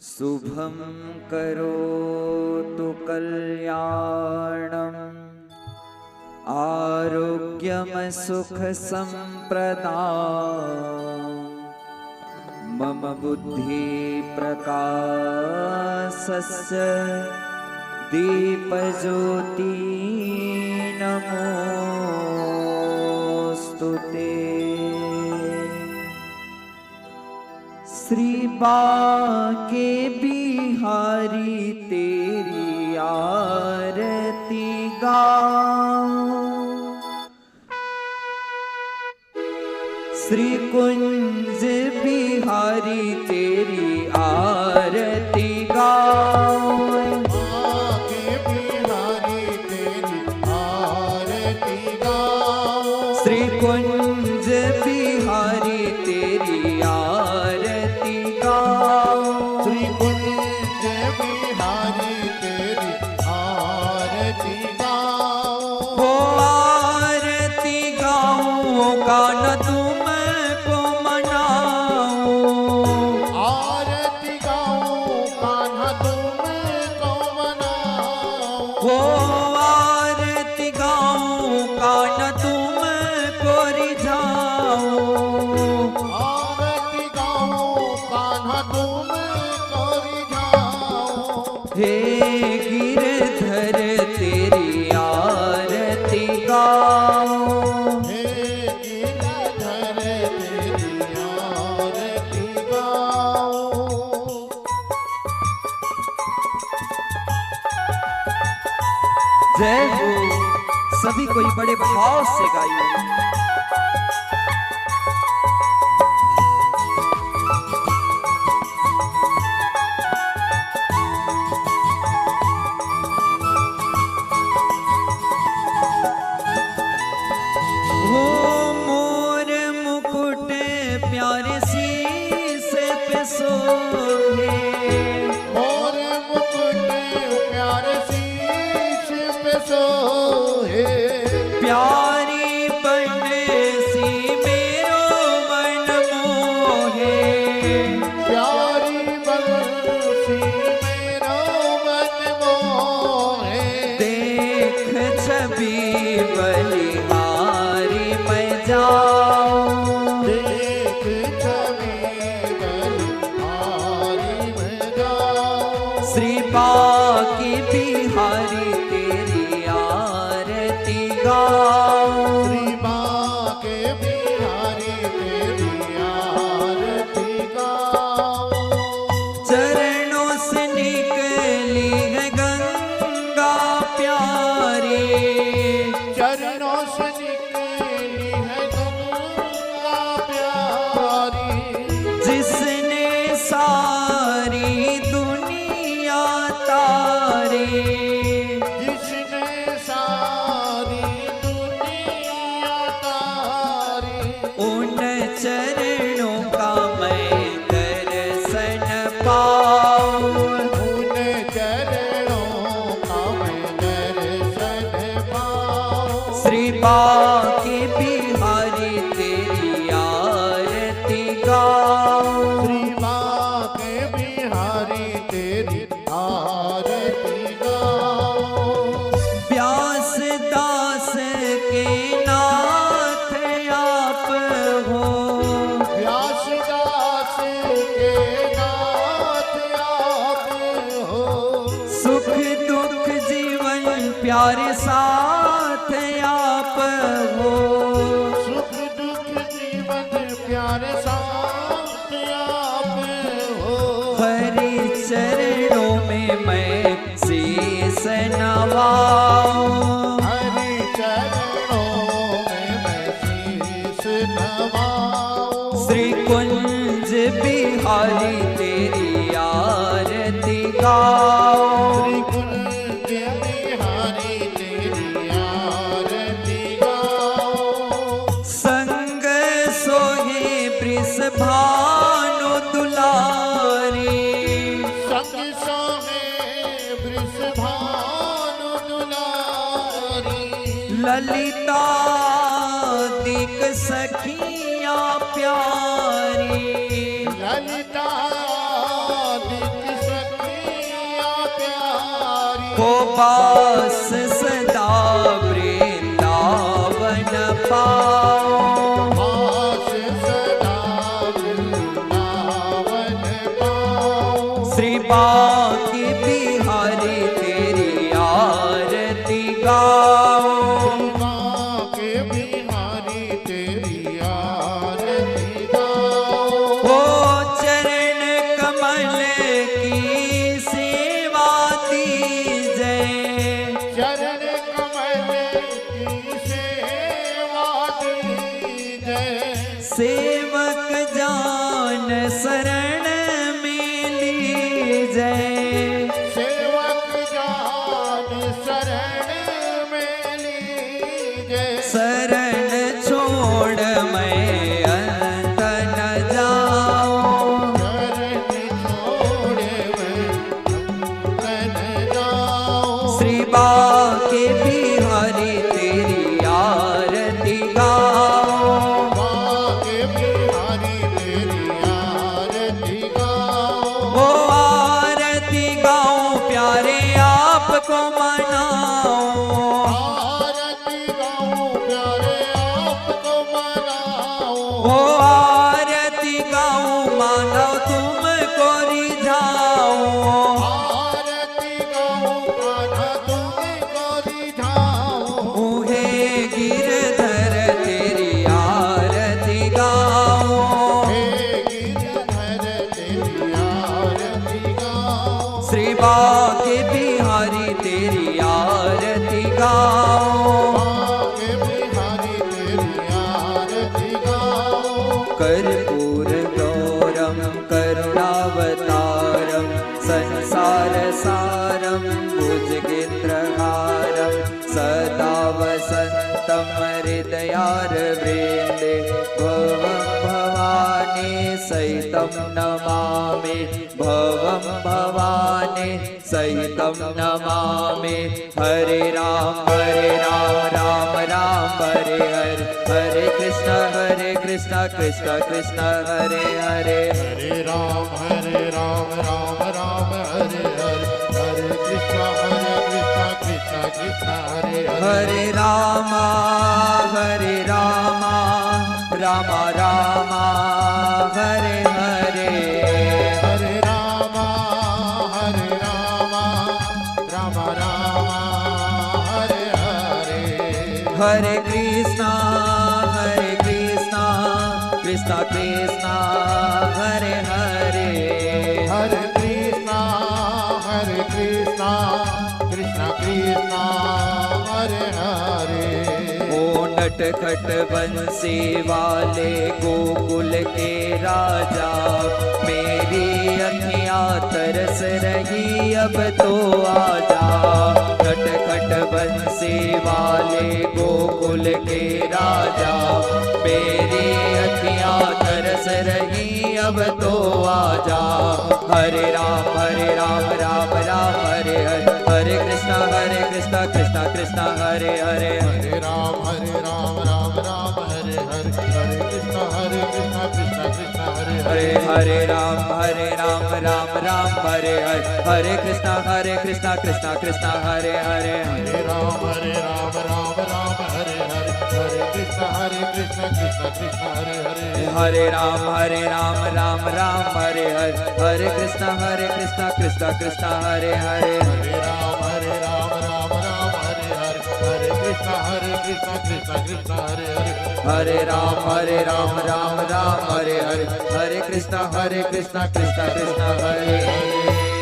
शुभं करोतु कल्याणम् आरोग्यम सुख संप्रदाम् मम बुद्धि प्रकाशस्य दीपज्योति नमोस्तुते। श्री बांके बिहारी तेरी आरती गाऊं, श्री कुंज बिहारी तेरी आरती गाऊं, बांके बिहारी तेरी आरती गाऊं, श्री कुंज बिहारी तेरी आरती गाऊं, श्री कुंज बिहारी तेरी आरती गाऊं, वो आरती गाऊं गान तुमको मनाऊं, आरती गाऊं कान्हा तुमको मनाऊं, वो आरती गाऊं गान तुमको रिझाऊं, आरती गाऊं कान्हा तुमको रिझाऊं, हे गिरधर तेरी आरती गाऊं, हे गिरधर तेरी आरती गाऊं। जय हो। सभी कोई बड़े भाव से गाइए। हो मोर मुकुट प्यारे शीश पे सोहे, मोर मुकुट प्यारे शीश पे सोहे, प्यारी बंसी मेरो मन मोहे, प्यारी बंसी मेरो मन मोहे, देख छवि बलिहारी मैं जाऊं, देख छवि बलिहारी में जाऊं, श्री बांके बिहारी तेरी आरती गाऊं, श्री बांके बिहारी तेरी आरती गाऊं, चरणों से निकली है गंगा प्यारी, चरणों से निकली है गंगा प्यारी, जिसने सारी दुनिया तारी, जिसने सारी दुनिया तारी, उन चरणों का मैं दर्शन पाऊं, उन चरणों का मैं दर्शन पाऊं, श्री बांके बिहारी तेरी आरती गाऊं, श्री बांके बिहारी तेरी आरती गाऊं, व्यास दास के नाथ आप हो, व्यासदास के नाथ आप हो, सुख दुख जीवन प्यारे साथ आप हो, सुख दुख जीवन प्यारे साथ आप हो, हरि चरणों में मैं शीस नवाऊं, हरि चरणों में मैं शीश नवाऊं, श्री कुंज बिहारी तेरी आरती गाऊं, श्री कुंज बिहारी तेरी आरती गाऊं, संग सोहे वृषभानु दुलारी, संग सोहे वृषभानु दुलारी, ललिता दिक सखियां प्यारी, ललिता दिख हो पास सदा वृंदावन पाओ। पास सदा वृंदावन पाओ। श्री बांके बिहारी तेरी आरती गाओ। बांके बिहारी तेरी आरती गाओ। ओ चरण कमल की सेवा दीजय। चरण कमल की सेवा दीजय। सेवक जान शरण में लीजय। सेवक जान शरण में लीजय। शरण छोड़ मैं अंत न जाऊं। शरण छोड़ मैं अंत न जाऊं। श्री बांके बिहारी तेरी आरती गाओ। बांके बिहारी तेरी आरती गाओ। वो आरती गाऊं प्यारे आपको मनाओ। आरती गाऊं प्यारे आपको मनाओ। वो आरती गाऊं मानव तुमको रिझाओ। आरती गाऊं कान्हा तुमको रिझाऊं। मुहे गिरधर तेरी आरती गाओ। हे गिरधर तेरी आरती गाऊं। श्री बांके बिहारी तेरी आरती गाओ। बांके बिहारी तेरी आरती गाऊं। कर्पूर गौरम करुणावतारम संसार सारम भुजगेन्द्रहारम सदा वसंतम हृदयारविन्दे भवं भवानी सहितं नमामि। भवं भवानी सहितं नमामि। हरे राम राम राम हरे हरे। हरे कृष्ण कृष्ण कृष्ण हरे हरे। हरे राम राम राम हरे हरे। हरे कृष्ण कृष्ण कृष्ण हरे हरे। हरे राम राम राम हरे हरे। हरे राम राम राम हरे हरे। हरे कृष्ण कृष्ण कृष्ण हरे हरे। हरे कृष्ण कृष्ण कृष्ण हरे हरे। ओ नटखट बंसी वाले गोकुल के राजा मेरी अखियाँ तरस रही अब तो आजा। नटखट बंसी वाले गोकुल के राजा मेरी अखियाँ तरस रही अब तो आजा। हरे राम राम हरे हरे। हरे कृष्ण कृष्ण कृष्ण हरे हरे। हरे राम राम हरे हरे। हरे कृष्ण कृष्ण कृष्ण हरे हरे। हरे राम राम हरे हरे। हरे कृष्ण कृष्ण कृष्ण हरे हरे। हरे राम राम हरे हरे। हरे कृष्ण कृष्ण कृष्ण हरे हरे। हरे राम राम हरे हरे। हरे कृष्ण कृष्ण कृष्ण हरे हरे। हरे राम हरे हरे। हरे कृष्ण कृष्ण कृष्ण हरे हरे। हरे राम हरे हरे। हरे कृष्ण कृष्ण कृष्ण हरे हरे।